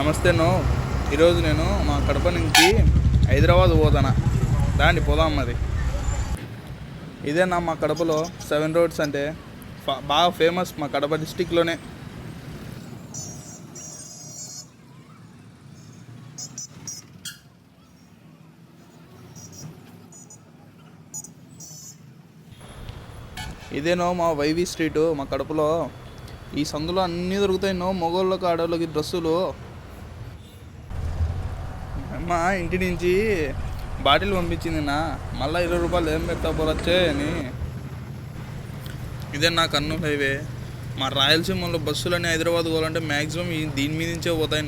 నమస్తే ఈరోజు నేను మా కడప నుంచి హైదరాబాద్ పోతానా దాన్ని పోదాం మరి. ఇదేనా మా కడపలో 7 రోడ్స్ అంటే బాగా ఫేమస్ మా కడప డిస్టిక్లోనే. ఇదేనో మా వైవి స్ట్రీటు మా కడపలో. ఈ సందులో అన్నీ దొరుకుతాయి మగవాళ్ళకి ఆడవాళ్ళకి డ్రెస్సులు. అమ్మ ఇంటి నుంచి బాటిల్ పంపించింది మళ్ళీ 20 రూపాయలు ఏం పెడతా పోరొచ్చే అని. ఇదే నా కర్నూలు హైవే. మా రాయలసీమలో బస్సులన్నీ హైదరాబాద్ పోవాలంటే మ్యాక్సిమం దీని మీద నుంచే పోతాయి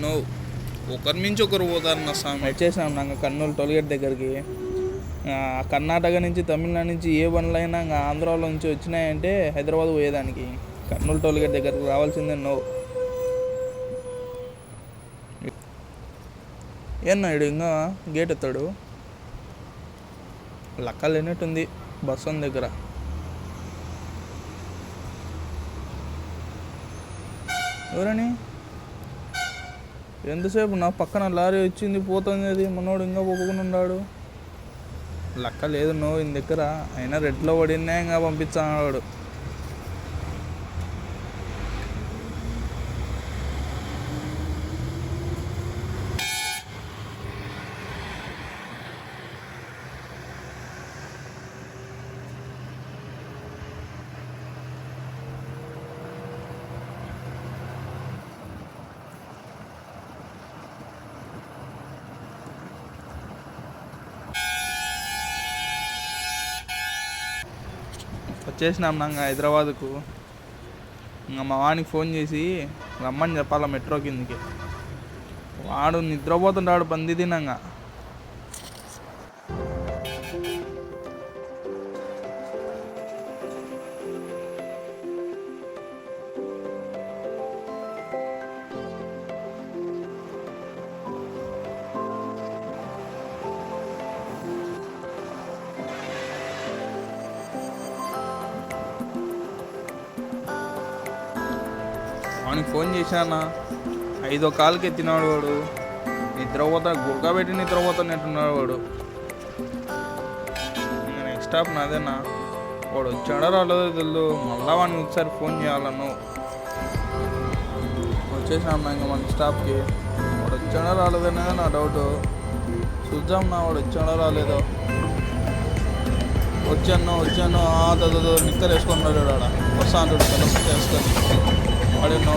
ఒకరి నుంచి ఒకరు పోతారు నా స్వామి. వచ్చేసాం నాకు కర్నూలు టోల్గేట్ దగ్గరికి. కర్ణాటక నుంచి తమిళనాడు నుంచి ఏ బండ్లైనా ఆంధ్రాలో నుంచి వచ్చినాయంటే హైదరాబాద్ పోయేదానికి కర్నూలు టోల్గేట్ దగ్గరకు రావాల్సిందే ఏన్నాడు ఇంకా గేట్ ఎత్తాడు. లక్క లేనట్టుంది బస్ వన్ దగ్గర. ఎవరని ఎంతసేపు నా పక్కన లారీ వచ్చింది పోతుంది, అది మనోడు ఇంకా పోకుండా ఉన్నాడు. లక్క లేదు ఈయన దగ్గర. అయినా రెడ్లో పడినా ఇంకా పంపించాడు. వచ్చేసినాం హైదరాబాద్కు. ఇంకా మా వానికి ఫోన్ చేసి రమ్మని చెప్పాలా మెట్రో కిందకి. వాడు నిద్రపోతుంటాడు పంది తినంగా. వానికి ఫోన్ చేశానా 5వ కాలుకి ఎత్తినాడు వాడు. గుర్గా పెట్టి నిద్రపోతున్నట్టున్నాడు వాడు. నెక్స్ట్ స్టాప్ నాదేనా. వాడు వచ్చాడో రాలేదో తెలియదు. మళ్ళా వాడిని ఒకసారి ఫోన్ చేయాలను. వచ్చేసాం ఇంకా మన స్టాప్కి. వాడు వచ్చాడో రాలేదనేది నా డౌట్. చూద్దాం వాడు వచ్చాడో రాలేదో. వచ్చాను నిక్కలు వేసుకున్నాడు ఆడ. వస్తా అంటాడు వేసుకొని వాడేనో